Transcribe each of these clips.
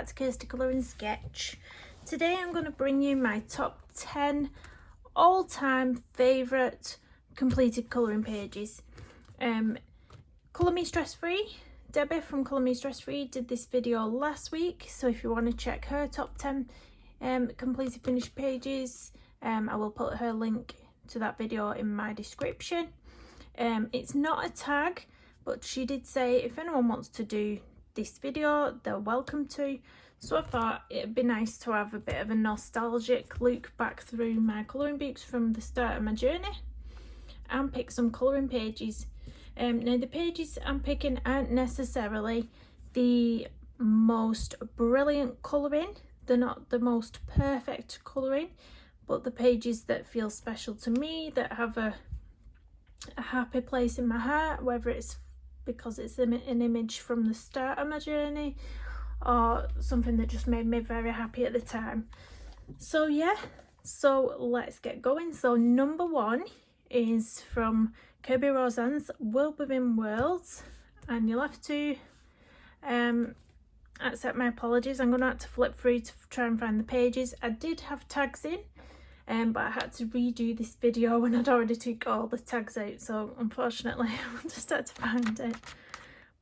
back to Kirsty Colour and Sketch. Today I'm going to bring you my top 10 all-time favourite completed colouring pages. ColourMeStressFree, Debbie from ColourMeStressFree did this video last week, so if you want to check her top 10 completed finished pages, I will put her link to that video in my description. It's not a tag, but she did say if anyone wants to do this video, they're welcome to. So I thought it'd be nice to have a bit of a nostalgic look back through my colouring books from the start of my journey and pick some colouring pages. Now the pages I'm picking aren't necessarily the most brilliant colouring, they're not the most perfect colouring, but the pages that feel special to me, that have a happy place in my heart, whether it's because it's an image from the start of my journey or something that just made me very happy at the time. So yeah, so let's get going. So number one is from Kirby Roseanne's World Within Worlds, and you'll have to accept my apologies. I'm going to have to flip through to try and find the pages. I did have tags in, but I had to redo this video when I'd already took all the tags out, so unfortunately I just had to find it.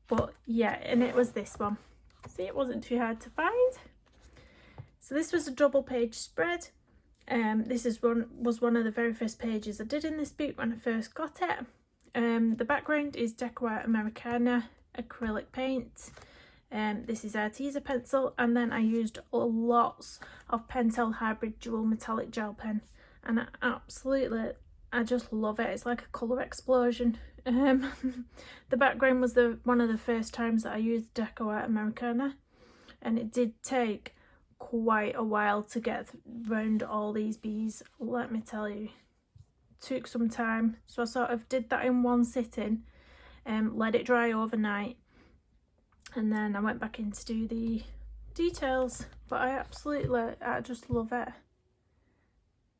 But yeah, and it was this one. See, it wasn't too hard to find. So this was a double page spread. This was one of the very first pages I did in this book when I first got it. The background is Debie Americana acrylic paint. This is Arteza pencil, and then I used lots of Pentel Hybrid Dual Metallic Gel Pen, and I just love it. It's like a colour explosion. The background was one of the first times that I used Debie Americana, and it did take quite a while to get round all these bees, let me tell you. It took some time, so I sort of did that in one sitting and let it dry overnight. And then I went back in to do the details, but I just love it.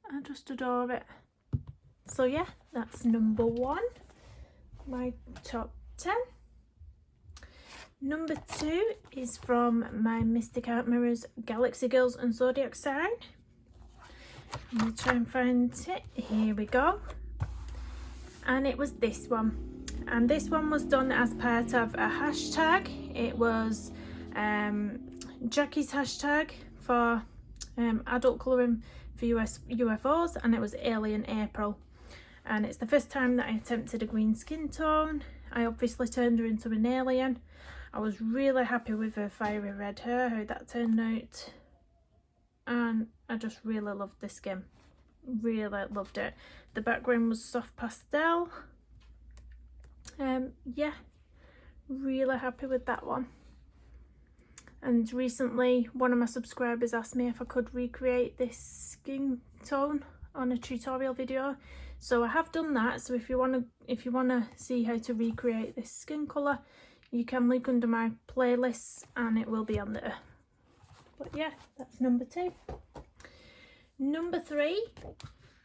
I just adore it. So yeah, that's number one, my top 10. Number two is from my Mystic Art Mirrors Galaxy Girls and Zodiac Sign. I'm going to try and find it. Here we go. And it was this one. And this one was done as part of a hashtag. It was Jackie's hashtag for adult colouring for UFOs, and it was Alien April. And it's the first time that I attempted a green skin tone. I obviously turned her into an alien. I was really happy with her fiery red hair, how that turned out. And I just really loved the skin. Really loved it. The background was soft pastel. Yeah, really happy with that one. And recently one of my subscribers asked me if I could recreate this skin tone on a tutorial video, so I have done that. So if you want to see how to recreate this skin colour, you can look under my playlists and it will be on there. But yeah, that's number two. Number three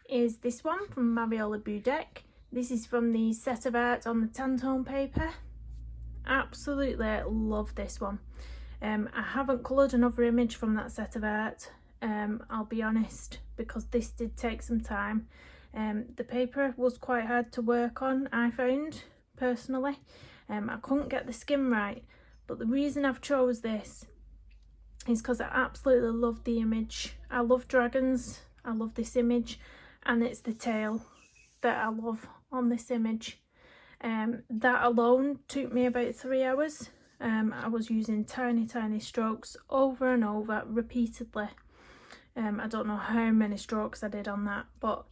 is this one from Mariola Budek. This is from the set of art on the Tantone paper. Absolutely love this one. I haven't coloured another image from that set of art, I'll be honest, because this did take some time. The paper was quite hard to work on, I found, personally. I couldn't get the skin right, but the reason I've chose this is because I absolutely love the image. I love dragons, I love this image, and it's the tail that I love on this image. That alone took me about 3 hours. I was using tiny strokes over and over repeatedly. I don't know how many strokes I did on that, but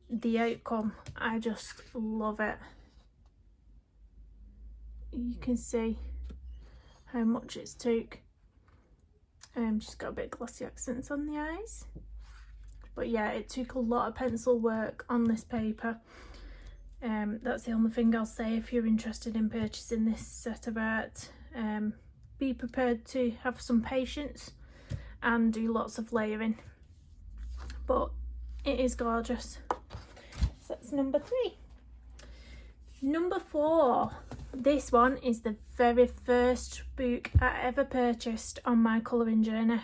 the outcome, I just love it. You can see how much it's took. She's got a bit of glossy accents on the eyes. But yeah, it took a lot of pencil work on this paper. That's the only thing I'll say if you're interested in purchasing this set of art. Be prepared to have some patience and do lots of layering. But it is gorgeous. So that's number three. Number four This one is the very first book I ever purchased on my colouring journey.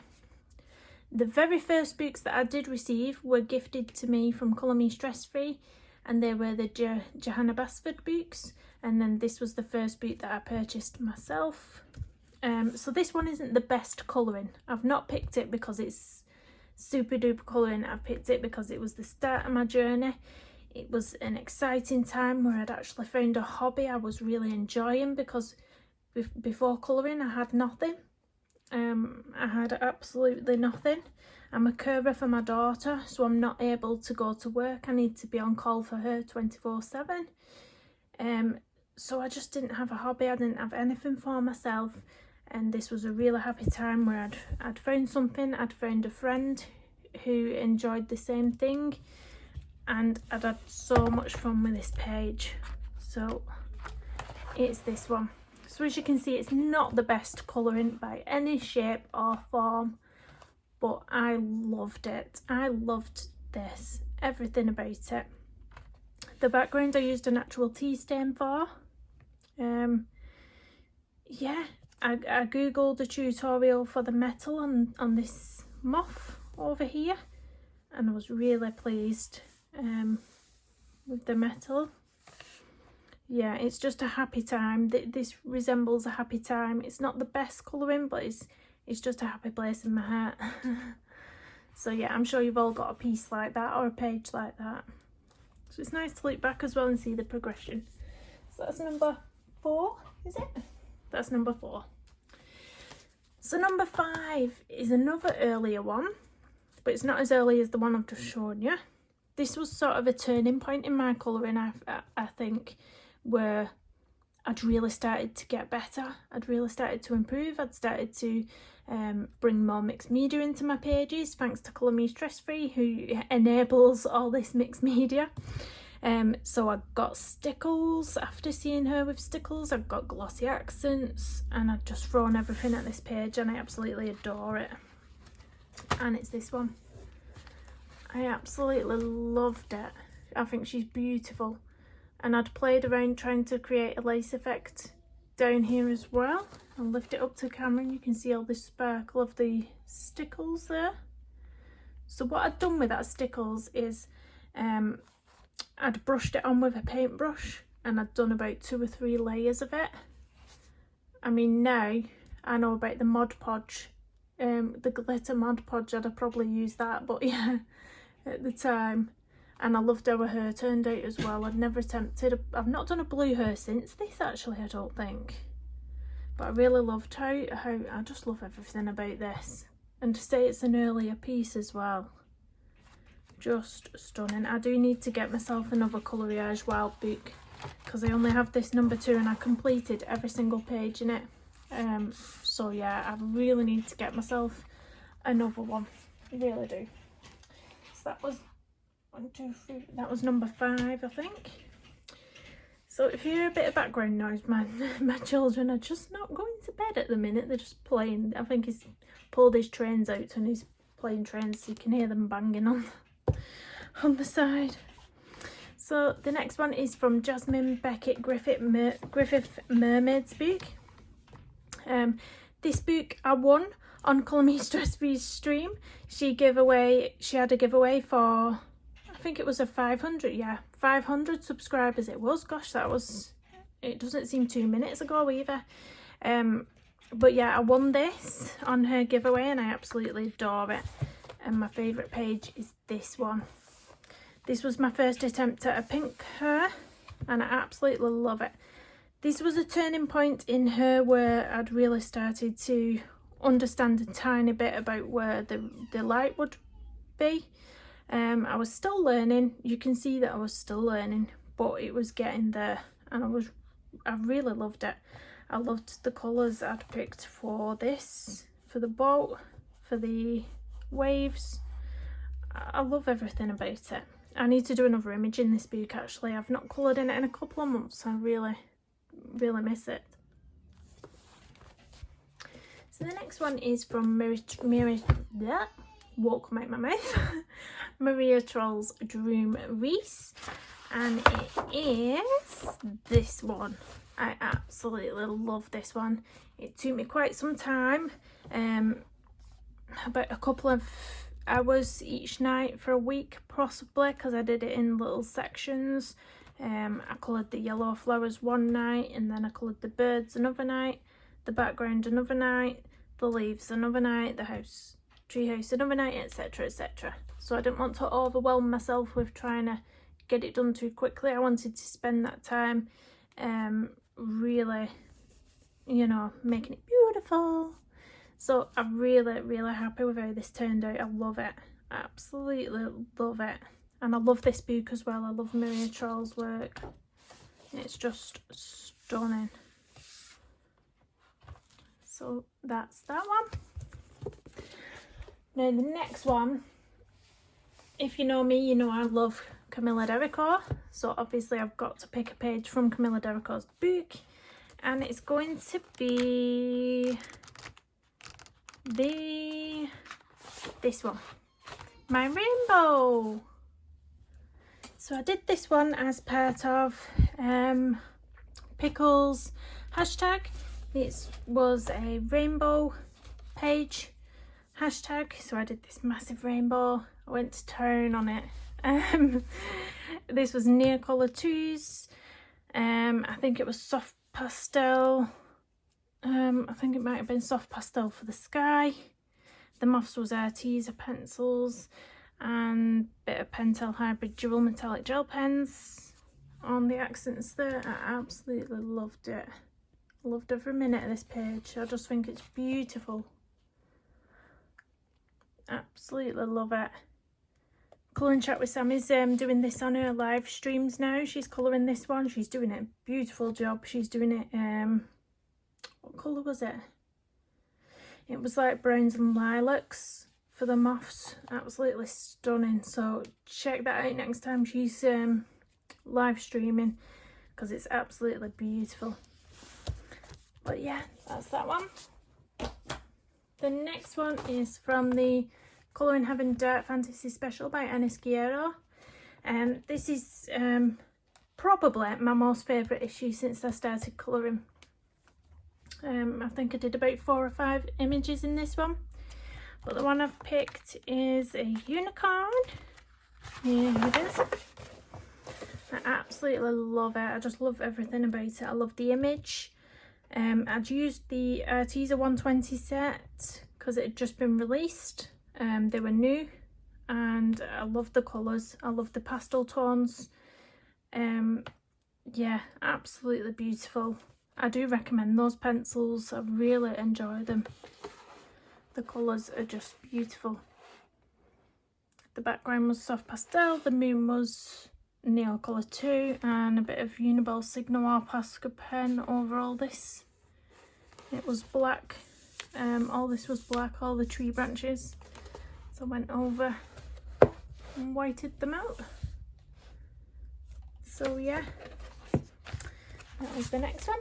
The very first books that I did receive were gifted to me from ColourMeStressFree, and they were the Johanna Basford books, and then this was the first book that I purchased myself. So this one isn't the best colouring. I've not picked it because it's super duper colouring. I've picked it because it was the start of my journey. It was an exciting time where I'd actually found a hobby I was really enjoying, because before colouring I had nothing. I had absolutely nothing. I'm a carer for my daughter, so I'm not able to go to work. I need to be on call for her 24/7. So I just didn't have a hobby. I didn't have anything for myself, and this was a really happy time where I'd found something. I'd found a friend who enjoyed the same thing, and I'd had so much fun with this page. So it's this one. So as you can see, it's not the best colouring by any shape or form, but I loved it. I loved this, everything about it. The background I used an actual tea stain for. Yeah, I googled a tutorial for the metal on this moth over here, and I was really pleased with the metal. Yeah, it's just a happy time. This resembles a happy time. It's not the best colouring, but it's just a happy place in my heart. So yeah, I'm sure you've all got a piece like that or a page like that. So it's nice to look back as well and see the progression. So that's number 4, is it? That's number 4. So number 5 is another earlier one, but it's not as early as the one I've just shown you. This was sort of a turning point in my colouring, I think, where I'd really started to get better. I'd really started to improve. I'd started to bring more mixed media into my pages, thanks to ColourMeStressFree, who enables all this mixed media. So I got stickles after seeing her with stickles. I've got glossy accents, and I've just thrown everything at this page, and I absolutely adore it. And it's this one. I absolutely loved it. I think she's beautiful. And I'd played around trying to create a lace effect down here as well. I'll lift it up to camera and you can see all the sparkle of the stickles there. So what I'd done with that stickles is I'd brushed it on with a paintbrush, and I'd done about 2 or 3 layers of it. I mean, now I know about the Mod Podge, the glitter Mod Podge. I'd have probably used that, but yeah, at the time. And I loved how her hair turned out as well. I've not done a blue hair since this, actually, I don't think. But I really loved how I just love everything about this. And to say it's an earlier piece as well, just stunning. I do need to get myself another Coloriage Wild book, because I only have this number 2 and I completed every single page in it. So yeah, I really need to get myself another one. I really do. So that was 1, 2, 3. That was number 5, I think. So if you hear a bit of background noise, my children are just not going to bed at the minute. They're just playing. I think he's pulled his trains out and he's playing trains, so you can hear them banging on the side. So the next one is from Jasmine Beckett Griffith Mermaid's book. This book I won on ColourMeStressFree's stream. She had a giveaway for, I think it was a 500 subscribers it was. Gosh, it doesn't seem 2 minutes ago either. But yeah, I won this on her giveaway and I absolutely adore it. And my favourite page is this one. This was my first attempt at a pink hair and I absolutely love it. This was a turning point in her where I'd really started to understand a tiny bit about where the light would be. I was still learning. You can see that I was still learning, but it was getting there, and I really loved it. I loved the colours I'd picked for this, for the boat, for the waves. I love everything about it. I need to do another image in this book actually. I've not coloured in it in a couple of months. I really miss it. So the next one is from Maria Troll's Dream Reese, and it is this one. I absolutely love this one. It took me quite some time, about a couple of hours each night for a week possibly, because I did it in little sections. I coloured the yellow flowers one night, and then I coloured the birds another night, the background another night, the leaves another night, the tree house another night, etc, etc. So I didn't want to overwhelm myself with trying to get it done too quickly. I wanted to spend that time really, you know, making it beautiful. So I'm really happy with how this turned out. I love it, absolutely love it. And I love this book as well. I love Maria Troll's work. It's just stunning. So that's that one. Now the next one, if you know me, you know I love Camilla Dericourt. So obviously I've got to pick a page from Camilla Dericourt's book. And it's going to be this one, My Rainbow. So I did this one as part of Pickles hashtag. It was a rainbow page hashtag, so I did this massive rainbow. I went to town on it. This was Neocolor 2s. I think it was soft pastel. I think it might have been soft pastel for the sky. The moths was Arteza pencils and a bit of Pentel Hybrid dual metallic gel pens on the accents there. I absolutely loved it. Loved every minute of this page. I just think it's beautiful. Absolutely love it. Colour and Chat with Sam is doing this on her live streams now. She's colouring this one. She's doing a beautiful job. She's doing it, what colour was it? It was like browns and lilacs for the moths. Absolutely stunning. So check that out next time she's live streaming, because it's absolutely beautiful. But yeah, that's that one. The next one is from the Colour in Heaven Dark Fantasy Special by Ennis Guerrero. This is probably my most favourite issue since I started colouring. I think I did about 4 or 5 images in this one. But the one I've picked is a unicorn. Here it is. I absolutely love it. I just love everything about it. I love the image. I'd used the Arteza 120 set because it had just been released. They were new and I love the colours. I love the pastel tones. Yeah, absolutely beautiful. I do recommend those pencils. I really enjoy them. The colours are just beautiful. The background was soft pastel. The moon was Neocolor 2 and a bit of Uniball Signoir Posca pen over all this. It was black. All this was black, all the tree branches. So I went over and whited them out. So yeah, that was the next one.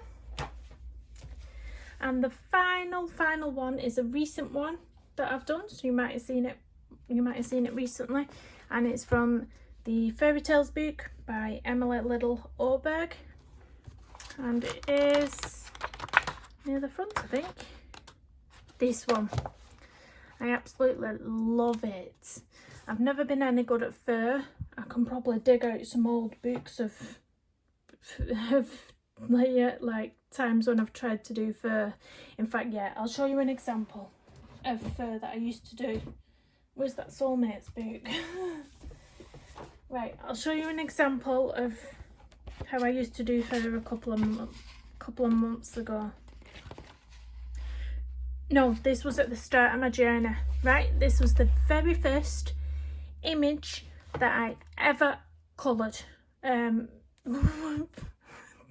And the final one is a recent one that I've done, so you might have seen it recently, and it's from the Fairy Tales book by Emily Liddell Oberg, and it is near the front, I think. This one, I absolutely love it. I've never been any good at fur. I can probably dig out some old books of like times when I've tried to do fur. In fact, yeah, I'll show you an example of fur that I used to do. Where's that Soulmates book? Right, I'll show you an example of how I used to do fur a couple of months ago. No, this was at the start of my journey, right? This was the very first image that I ever coloured.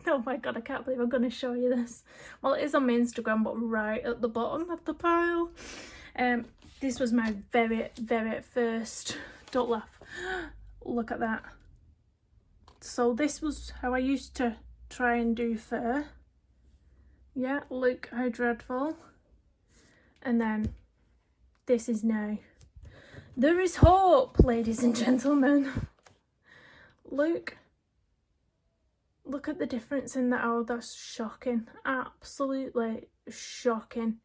Oh my god, I can't believe I'm going to show you this. Well, it is on my Instagram, but right at the bottom of the pile. This was my very first, don't laugh, look at that. So this was how I used to try and do fur. Yeah, look how dreadful. And then this is now. There is hope, ladies and gentlemen. Look look at the difference in the owl. That's shocking, absolutely shocking.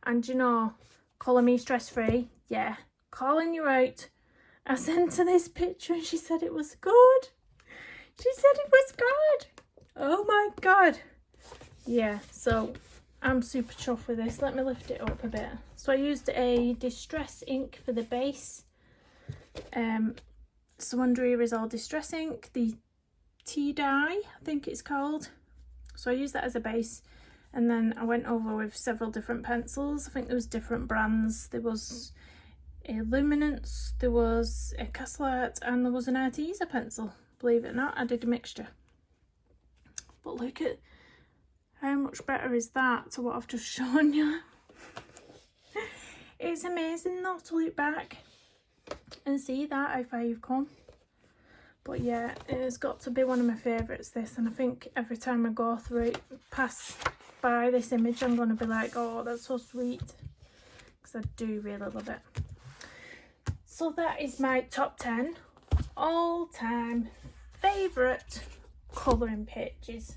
And you know, Colour Me Stress Free, yeah, calling you out. I sent her this picture and she said it was good. She said it was good. Oh my god. Yeah, so I'm super chuffed with this. Let me lift it up a bit. So I used a Distress ink for the base. So under here is all Distress ink, the tea dye, I think it's called. So I used that as a base, and then I went over with several different pencils. I think there was different brands. There was a Luminance, there was a Castle Art, and there was an Arteza pencil. Believe it or not, I did a mixture. But look at how much better is that to what I've just shown you. It's amazing though to look back and see that how far you've come. But yeah, it's got to be one of my favourites, this, and I think every time I go through it, pass by this image, I'm going to be like, oh, that's so sweet, because I do really love it. So that is my top 10 all-time favourite colouring pages.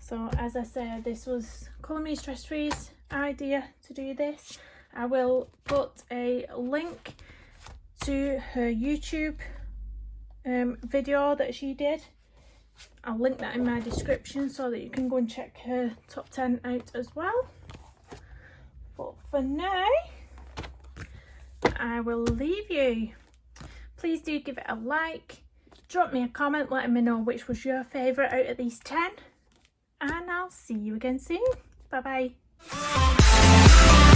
So as I said, this was Colour Me Stress Free's idea to do this. I will put a link to her YouTube video that she did. I'll link that in my description so that you can go and check her top 10 out as well. But for now, I will leave you. Please do give it a like, drop me a comment letting me know which was your favourite out of these 10, and I'll see you again soon. Bye bye.